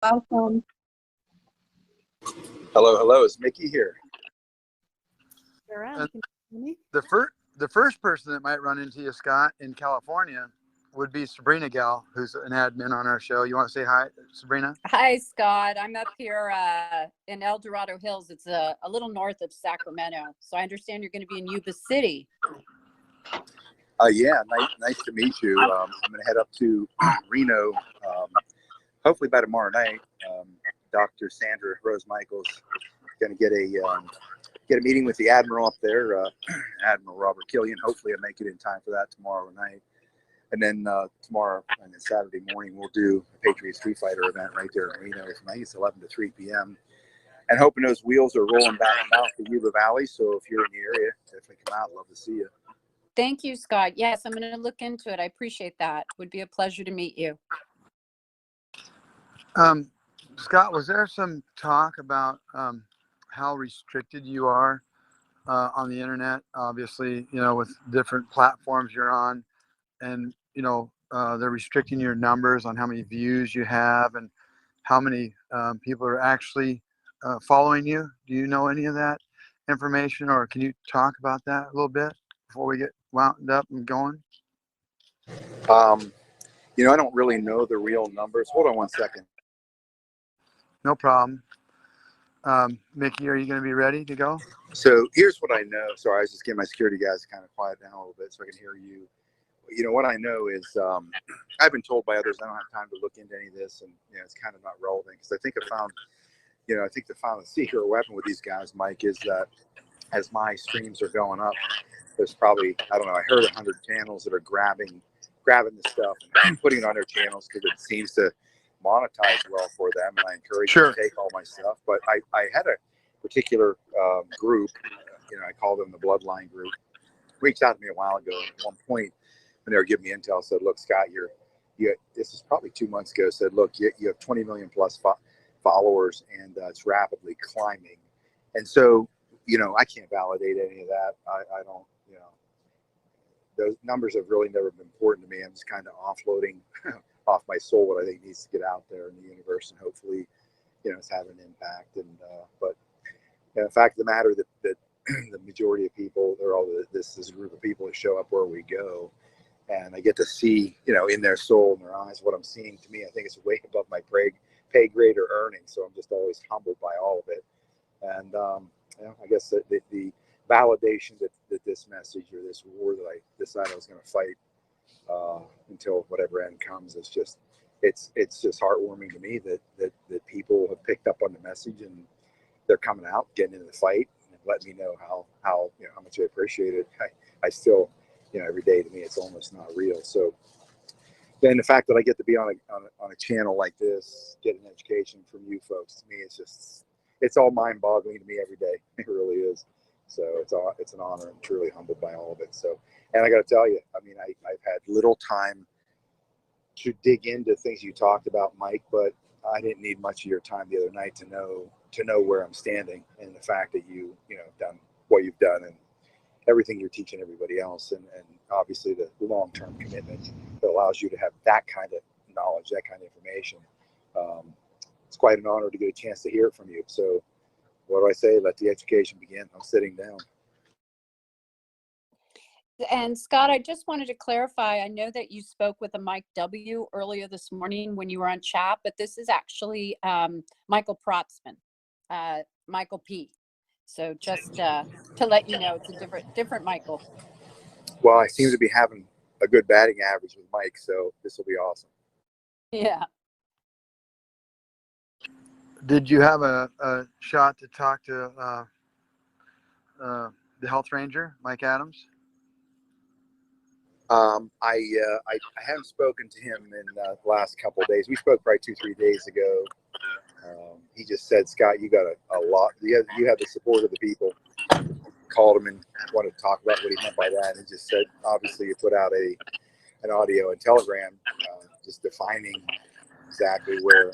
Welcome. Hello, hello. It's Mickey here. You're on. Can you hear me? The first person that might run into you, Scott, in California would be Sabrina Gal, who's an admin on our show. You want to say hi, Sabrina? Hi, Scott. I'm up here in El Dorado Hills. It's a little north of Sacramento. So I understand you're going to be in Yuba City. Yeah, nice to meet you. I'm going to head up to Reno, hopefully by tomorrow night. Dr. Sandra Rose Michaels going to get a meeting with the admiral up there, Admiral Robert Killian. Hopefully I'll make it in time for that tomorrow night. And then tomorrow and then Saturday morning, we'll do a Patriot Street Fighter event right there in Reno from I think it's 11 to 3 p.m. And hoping those wheels are rolling back south to Yuba Valley. So if you're in the area, definitely come out. Love to see you. Thank you, Scott. Yes, I'm going to look into it. I appreciate that. It would be a pleasure to meet you. Scott, was there some talk about how restricted you are on the internet? Obviously, with different platforms you're on, and they're restricting your numbers on how many views you have and how many people are actually following you. Do you know any of that information, or can you talk about that a little bit before we get wound up and going? I don't really know the real numbers. Hold on one second. No problem. Mickey, are you going to be ready to go? So here's what I know. Sorry, I was just getting my security guys to kind of quiet down a little bit so I can hear you. What I know is I've been told by others I don't have time to look into any of this, and it's kind of not relevant because I think the secret weapon with these guys, Mike, is that as my streams are going up, there's probably, I don't know, I heard 100 channels that are grabbing this stuff and putting it on their channels because it seems to monetize well for them, and I encourage them to take all my stuff. But I had a particular group, I call them the Bloodline group, reached out to me a while ago. At one point, when they were giving me intel, said, "Look, Scott, this is probably 2 months ago. Said, look, you have 20 million plus followers, and it's rapidly climbing." And so, I can't validate any of that. I don't. Those numbers have really never been important to me. I'm just kind of offloading off my soul what I think needs to get out there in the universe, and hopefully, it's having an impact. And but the fact of the matter that the majority of people, they're all this is a group of people that show up where we go, and I get to see, in their soul, in their eyes, what I'm seeing. To me, I think it's way above my pay grade or earnings. So I'm just always humbled by all of it. And I guess the validation that this message or this war that I decided I was going to fight until whatever end comes, it's just heartwarming to me that people have picked up on the message and they're coming out, getting into the fight, and letting me know how much I appreciate it. I still, every day to me it's almost not real. So then the fact that I get to be on a channel like this, get an education from you folks, to me it's all mind-boggling to me every day. It really is. So it's an honor. I'm truly humbled by all of it. So, and I got to tell you, I mean, I've had little time to dig into things you talked about, Mike, but I didn't need much of your time the other night to know where I'm standing, and the fact that you done what you've done and everything you're teaching everybody else, and obviously the long-term commitment that allows you to have that kind of knowledge, that kind of information. It's quite an honor to get a chance to hear it from you. So what do I say? Let the education begin. I'm sitting down. And Scott, I just wanted to clarify, I know that you spoke with a Mike W. earlier this morning when you were on chat, but this is actually Michael Protzman, Michael P. So just to let you know, it's a different Michael. Well, I seem to be having a good batting average with Mike, so this will be awesome. Yeah. Did you have a shot to talk to the health ranger, Mike Adams? I haven't spoken to him in the last couple of days. We spoke probably 2-3 days ago. He just said, "Scott, you got a lot. You have the support of the people." Called him and wanted to talk about what he meant by that. And he just said, obviously, you put out an audio and telegram, just defining exactly where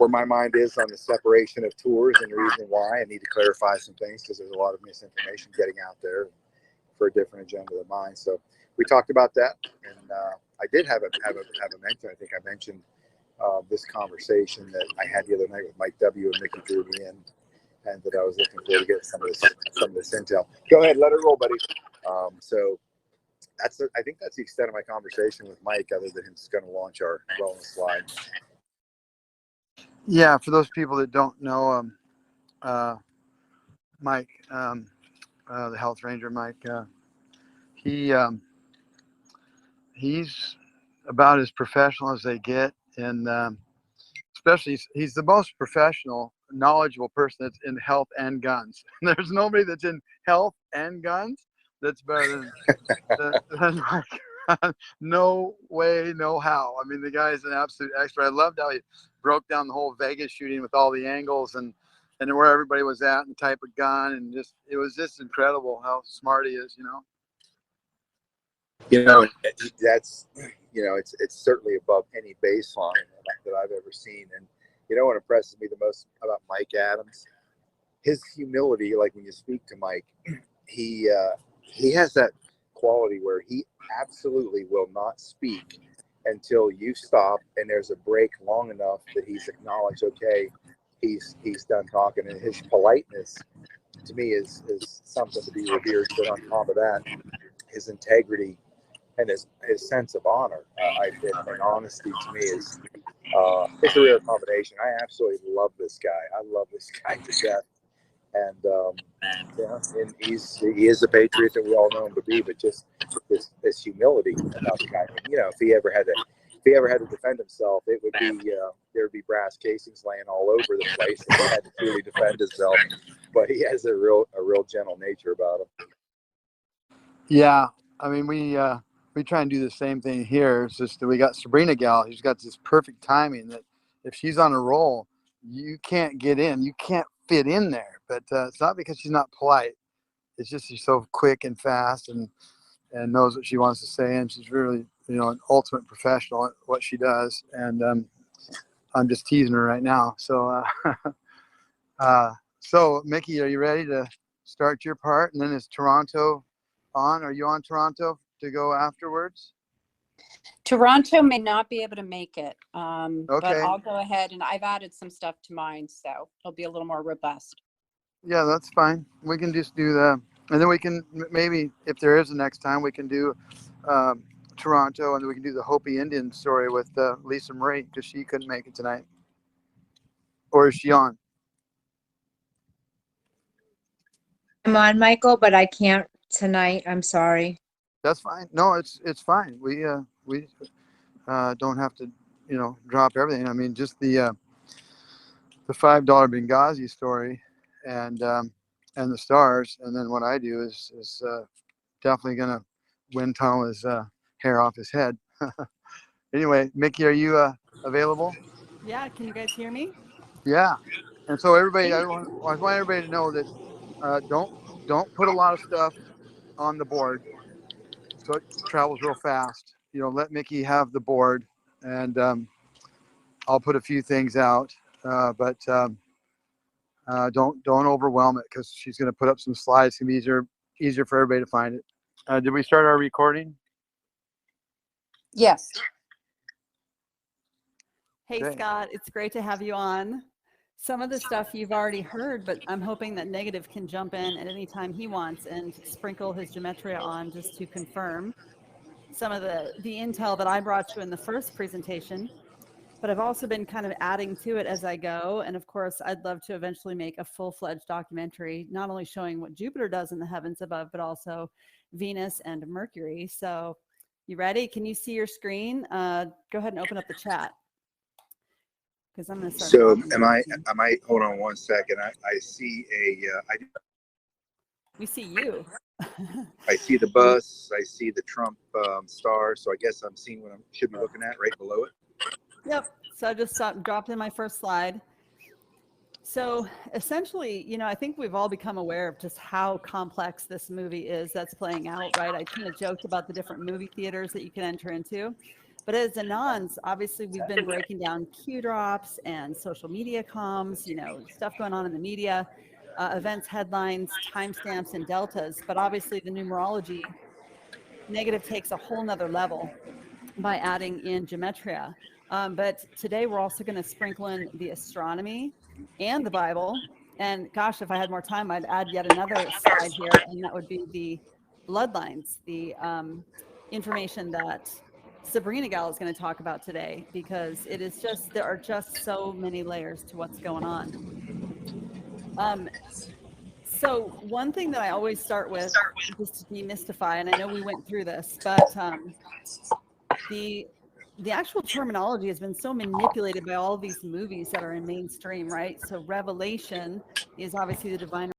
my mind is on the separation of tours and the reason why I need to clarify some things, because there's a lot of misinformation getting out there for a different agenda than mine. So we talked about that, and I did have a mention. I think I mentioned this conversation that I had the other night with Mike W. and Mickey drew me in, and that I was looking forward to get some of this intel. Go ahead, let it roll, buddy. So I think that's the extent of my conversation with Mike, other than him just going to launch our wellness slide. Yeah, for those people that don't know, Mike, the health ranger, Mike, he's about as professional as they get, and especially he's the most professional, knowledgeable person that's in health and guns. There's nobody that's in health and guns that's better than Mike. No way, no how. I mean, the guy's an absolute expert. I loved how he broke down the whole Vegas shooting with all the angles and where everybody was at and the type of gun, and just it was just incredible how smart he is, you know. You know, that's, you know, it's certainly above any baseline that I've ever seen. And you know what impresses me the most about Mike Adams? His humility. Like when you speak to Mike, he has that quality where he absolutely will not speak until you stop and there's a break long enough that he's acknowledged, okay, he's done talking. And his politeness to me is something to be revered. But on top of that, his integrity and his sense of honor, I think, and honesty to me is it's a real combination. I absolutely love this guy. I love this guy to death. And yeah, and he is a patriot that we all know him to be, but just this humility about the guy. You know, if he ever had to defend himself, it would be there would be brass casings laying all over the place if he had to truly defend himself. But he has a real gentle nature about him. Yeah, I mean, we try and do the same thing here. It's just that we got Sabrina gal who's got this perfect timing that if she's on a roll, you can't get in, you can't fit in there. But it's not because she's not polite. It's just she's so quick and fast and knows what she wants to say, and she's really, you know, an ultimate professional at what she does. And I'm just teasing her right now. So so Mickey, are you ready to start your part? And then is Toronto on? Are you on Toronto to go afterwards? Toronto may not be able to make it, Okay. but I'll go ahead, and I've added some stuff to mine, so it'll be a little more robust. Yeah, that's fine. We can just do that. And then we can maybe, if there is a next time, we can do Toronto, and then we can do the Hopi Indian story with ศ์𝗱 because she couldn't make it tonight. Or is she on? I'm on, Michael, but I can't tonight. I'm sorry. That's fine. No, it's fine. We don't have to, you know, drop everything. I mean, just the $5 Benghazi story and the stars, and then what I do is definitely gonna win Thomas hair off his head. Anyway, Mickey, are you available? Yeah, can you guys hear me? Yeah. And so everybody, I want everybody to know that don't put a lot of stuff on the board so it travels real fast. You know, let Mickey have the board, and I'll put a few things out, but don't overwhelm it because she's going to put up some slides. It's going to be easier for everybody to find it. Did we start our recording? Yes. Hey, Okay. Scott, it's great to have you on. Some of the stuff you've already heard, but I'm hoping that Negative can jump in at any time he wants and sprinkle his 𝗪 on just to confirm some of the intel that I brought you in the first presentation. But I've also been kind of adding to it as I go. And of course, I'd love to eventually make a full-fledged documentary, not only showing what Jupiter does in the heavens above, but also Venus and Mercury. So you ready? Can you see your screen? Go ahead and open up the chat. Because I'm going to start. So am I, hold on one second. I see We see you. I see the bus. I see the Trump star. So I guess I'm seeing what I should be looking at right below it. Yep. So I just dropped in my first slide. So essentially, you know, I think we've all become aware of just how complex this movie is that's playing out, right? I kind of joked about the different movie theaters that you can enter into. But as Anons, obviously, we've been breaking down Q drops and social media comms, you know, stuff going on in the media, events, headlines, timestamps, and deltas. But obviously, the numerology Negative takes a whole nother level by adding in 𝗪. But today we're also going to sprinkle in the astronomy and the Bible. And gosh, if I had more time, I'd add yet another slide here, and that would be the bloodlines, the information that Sabrina Gal is going to talk about today, because it is just, there are just so many layers to what's going on. So one thing that I always start with, just to demystify, and I know we went through this, but the actual terminology has been so manipulated by all of these movies that are in mainstream, right? So Revelation is obviously the divine